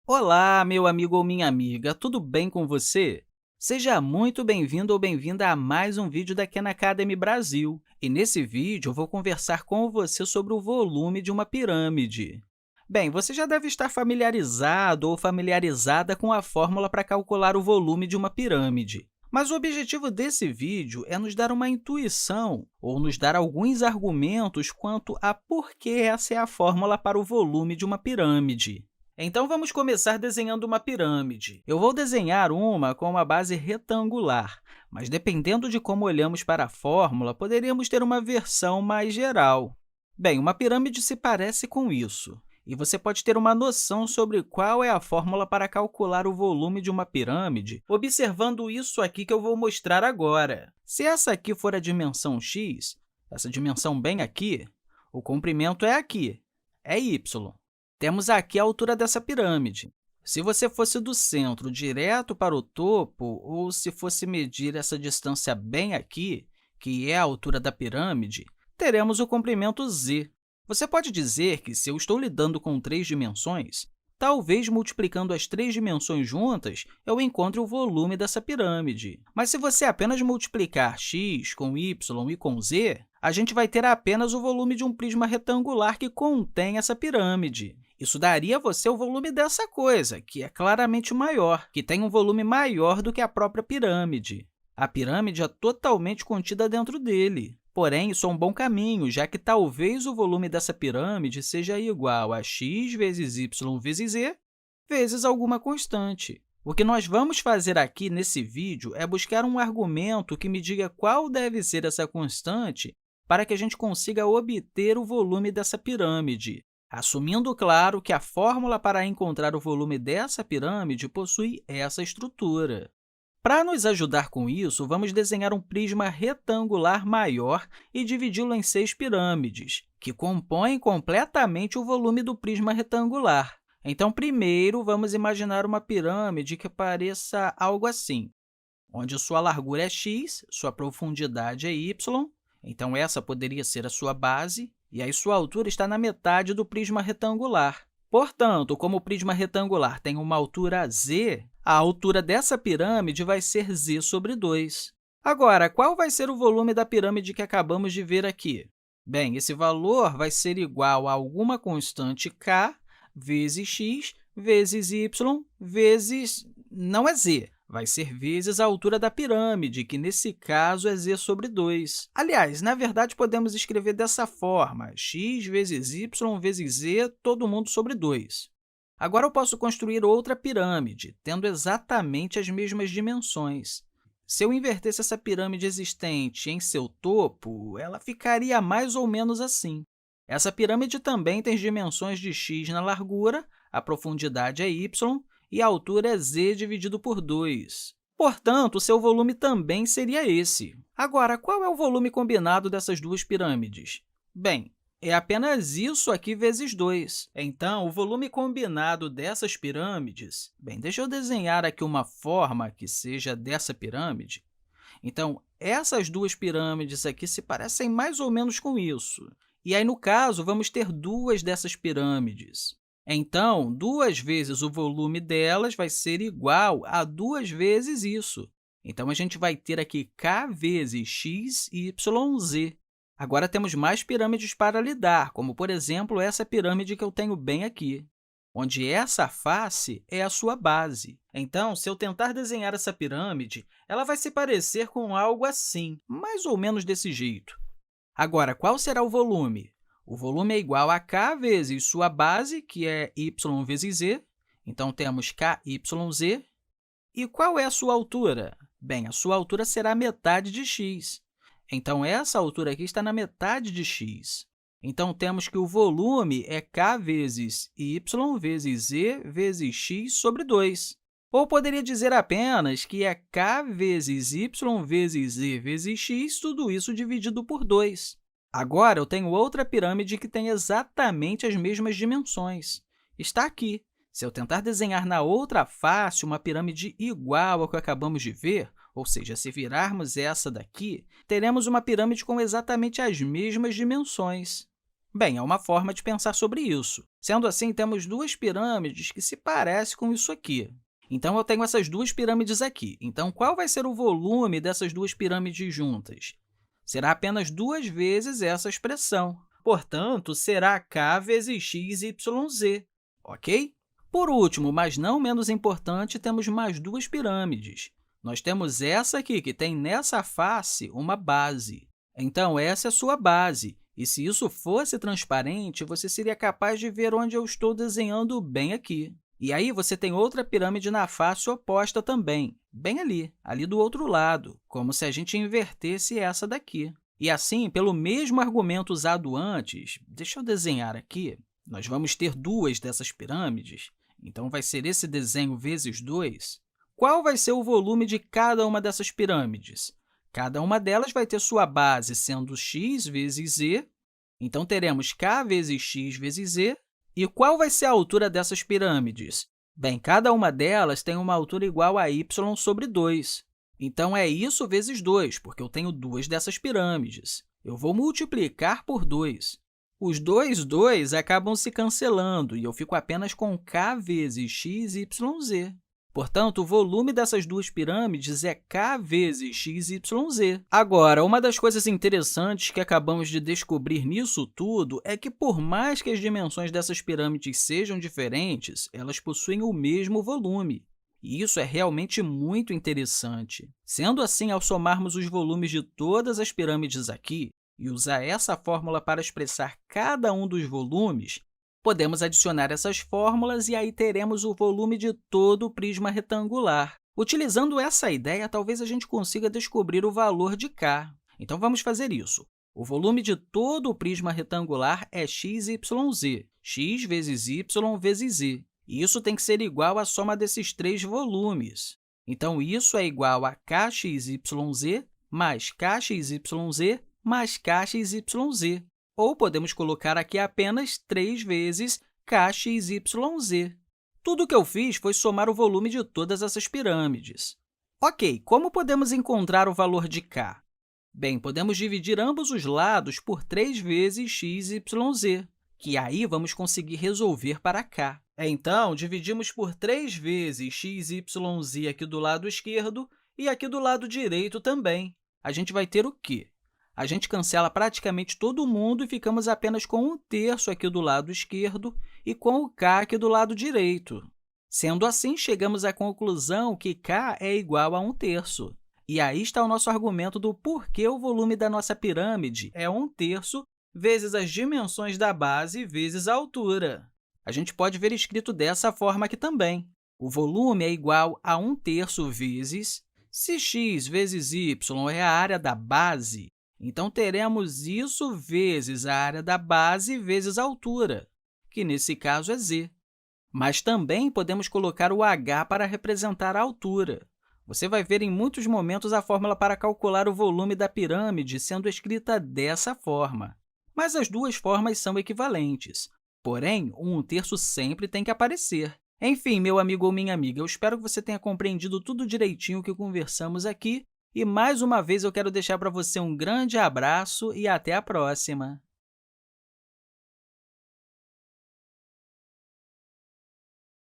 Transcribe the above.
Olá, meu amigo ou minha amiga, tudo bem com você? Seja muito bem-vindo ou bem-vinda a mais um vídeo da Khan Academy Brasil. E nesse vídeo eu vou conversar com você sobre o volume de uma pirâmide. Bem, você já deve estar familiarizado ou familiarizada com a fórmula para calcular o volume de uma pirâmide. Mas o objetivo desse vídeo é nos dar uma intuição ou nos dar alguns argumentos quanto a por que essa é a fórmula para o volume de uma pirâmide. Então, vamos começar desenhando uma pirâmide. Eu vou desenhar uma com uma base retangular, mas dependendo de como olhamos para a fórmula, poderíamos ter uma versão mais geral. Bem, uma pirâmide se parece com isso, e você pode ter uma noção sobre qual é a fórmula para calcular o volume de uma pirâmide, observando isso aqui que eu vou mostrar agora. Se essa aqui for a dimensão x, essa dimensão bem aqui, o comprimento é aqui, é y. Temos aqui a altura dessa pirâmide. Se você fosse do centro direto para o topo, ou se fosse medir essa distância bem aqui, que é a altura da pirâmide, teremos o comprimento z. Você pode dizer que, se eu estou lidando com três dimensões, talvez multiplicando as três dimensões juntas, eu encontre o volume dessa pirâmide. Mas se você apenas multiplicar x com y e com z, a gente vai ter apenas o volume de um prisma retangular que contém essa pirâmide. Isso daria a você o volume dessa coisa, que é claramente maior, que tem um volume maior do que a própria pirâmide. A pirâmide é totalmente contida dentro dele. Porém, isso é um bom caminho, já que talvez o volume dessa pirâmide seja igual a x vezes y vezes z vezes alguma constante. O que nós vamos fazer aqui nesse vídeo é buscar um argumento que me diga qual deve ser essa constante para que a gente consiga obter o volume dessa pirâmide, assumindo, claro, que a fórmula para encontrar o volume dessa pirâmide possui essa estrutura. Para nos ajudar com isso, vamos desenhar um prisma retangular maior e dividi-lo em 6 pirâmides, que compõem completamente o volume do prisma retangular. Então, primeiro, vamos imaginar uma pirâmide que pareça algo assim, onde sua largura é x, sua profundidade é y, então essa poderia ser a sua base, e aí sua altura está na metade do prisma retangular. Portanto, como o prisma retangular tem uma altura z, a altura dessa pirâmide vai ser z sobre 2. Agora, qual vai ser o volume da pirâmide que acabamos de ver aqui? Bem, esse valor vai ser igual a alguma constante k vezes x vezes y vezes... não é z, vai ser vezes a altura da pirâmide, que nesse caso é z sobre 2. Aliás, na verdade, podemos escrever dessa forma, x vezes y vezes z, todo mundo sobre 2. Agora, eu posso construir outra pirâmide, tendo exatamente as mesmas dimensões. Se eu invertesse essa pirâmide existente em seu topo, ela ficaria mais ou menos assim. Essa pirâmide também tem dimensões de x na largura, a profundidade é y, e a altura é z dividido por 2. Portanto, seu volume também seria esse. Agora, qual é o volume combinado dessas duas pirâmides? Bem, é apenas isso aqui vezes 2. Então, o volume combinado dessas pirâmides... Bem, deixa eu desenhar aqui uma forma que seja dessa pirâmide. Então, essas duas pirâmides aqui se parecem mais ou menos com isso. E aí, no caso, vamos ter duas dessas pirâmides. Então, 2 vezes o volume delas vai ser igual a 2 vezes isso. Então, a gente vai ter aqui k vezes x, y, z. Agora, temos mais pirâmides para lidar, como, por exemplo, essa pirâmide que eu tenho bem aqui, onde essa face é a sua base. Então, se eu tentar desenhar essa pirâmide, ela vai se parecer com algo assim, mais ou menos desse jeito. Agora, qual será o volume? O volume é igual a k vezes sua base, que é y vezes z. Então, temos kyz. E qual é a sua altura? Bem, a sua altura será metade de x. Então, essa altura aqui está na metade de x. Então, temos que o volume é k vezes y vezes z vezes x sobre 2. Ou poderia dizer apenas que é k vezes y vezes z vezes x, tudo isso dividido por 2. Agora, eu tenho outra pirâmide que tem exatamente as mesmas dimensões. Está aqui. Se eu tentar desenhar na outra face uma pirâmide igual ao que acabamos de ver, ou seja, se virarmos essa daqui, teremos uma pirâmide com exatamente as mesmas dimensões. Bem, é uma forma de pensar sobre isso. Sendo assim, temos duas pirâmides que se parecem com isso aqui. Então, eu tenho essas duas pirâmides aqui. Então, qual vai ser o volume dessas duas pirâmides juntas? Será apenas duas vezes essa expressão. Portanto, será k vezes x, y, z, ok? Por último, mas não menos importante, temos mais duas pirâmides. Nós temos essa aqui, que tem nessa face uma base. Então, essa é a sua base. E se isso fosse transparente, você seria capaz de ver onde eu estou desenhando bem aqui. E aí, você tem outra pirâmide na face oposta também, bem ali do outro lado, como se a gente invertesse essa daqui. E assim, pelo mesmo argumento usado antes, deixa eu desenhar aqui, nós vamos ter duas dessas pirâmides, então vai ser esse desenho vezes 2. Qual vai ser o volume de cada uma dessas pirâmides? Cada uma delas vai ter sua base sendo x vezes z, então teremos k vezes x vezes z. E qual vai ser a altura dessas pirâmides? Bem, cada uma delas tem uma altura igual a y sobre 2. Então, é isso vezes 2, porque eu tenho duas dessas pirâmides. Eu vou multiplicar por 2. Os dois 2 acabam se cancelando e eu fico apenas com k vezes x, y, z. Portanto, o volume dessas duas pirâmides é k vezes x, y, z. Agora, uma das coisas interessantes que acabamos de descobrir nisso tudo é que, por mais que as dimensões dessas pirâmides sejam diferentes, elas possuem o mesmo volume. E isso é realmente muito interessante. Sendo assim, ao somarmos os volumes de todas as pirâmides aqui e usar essa fórmula para expressar cada um dos volumes, podemos adicionar essas fórmulas e aí teremos o volume de todo o prisma retangular. Utilizando essa ideia, talvez a gente consiga descobrir o valor de k. Então, vamos fazer isso. O volume de todo o prisma retangular é x, y, z, x vezes y vezes z. E isso tem que ser igual à soma desses três volumes. Então, isso é igual a kxyz mais kxyz mais kxyz. Ou podemos colocar aqui apenas 3 vezes kxyz. Tudo o que eu fiz foi somar o volume de todas essas pirâmides. Ok, como podemos encontrar o valor de k? Bem, podemos dividir ambos os lados por 3 vezes x, y, z, que aí vamos conseguir resolver para k. Então, dividimos por 3 vezes x, y, z aqui do lado esquerdo e aqui do lado direito também. A gente vai ter o quê? A gente cancela praticamente todo mundo e ficamos apenas com 1/3 aqui do lado esquerdo e com o k aqui do lado direito. Sendo assim, chegamos à conclusão que k é igual a 1/3. E aí está o nosso argumento do porquê o volume da nossa pirâmide é 1/3 vezes as dimensões da base vezes a altura. A gente pode ver escrito dessa forma aqui também. O volume é igual a 1/3 vezes, se x vezes y é a área da base, então teremos isso vezes a área da base vezes a altura, que nesse caso é z. Mas também podemos colocar o h para representar a altura. Você vai ver em muitos momentos a fórmula para calcular o volume da pirâmide sendo escrita dessa forma. Mas as duas formas são equivalentes. Porém, o 1/3 sempre tem que aparecer. Enfim, meu amigo ou minha amiga, eu espero que você tenha compreendido tudo direitinho que conversamos aqui. E, mais uma vez, eu quero deixar para você um grande abraço e até a próxima!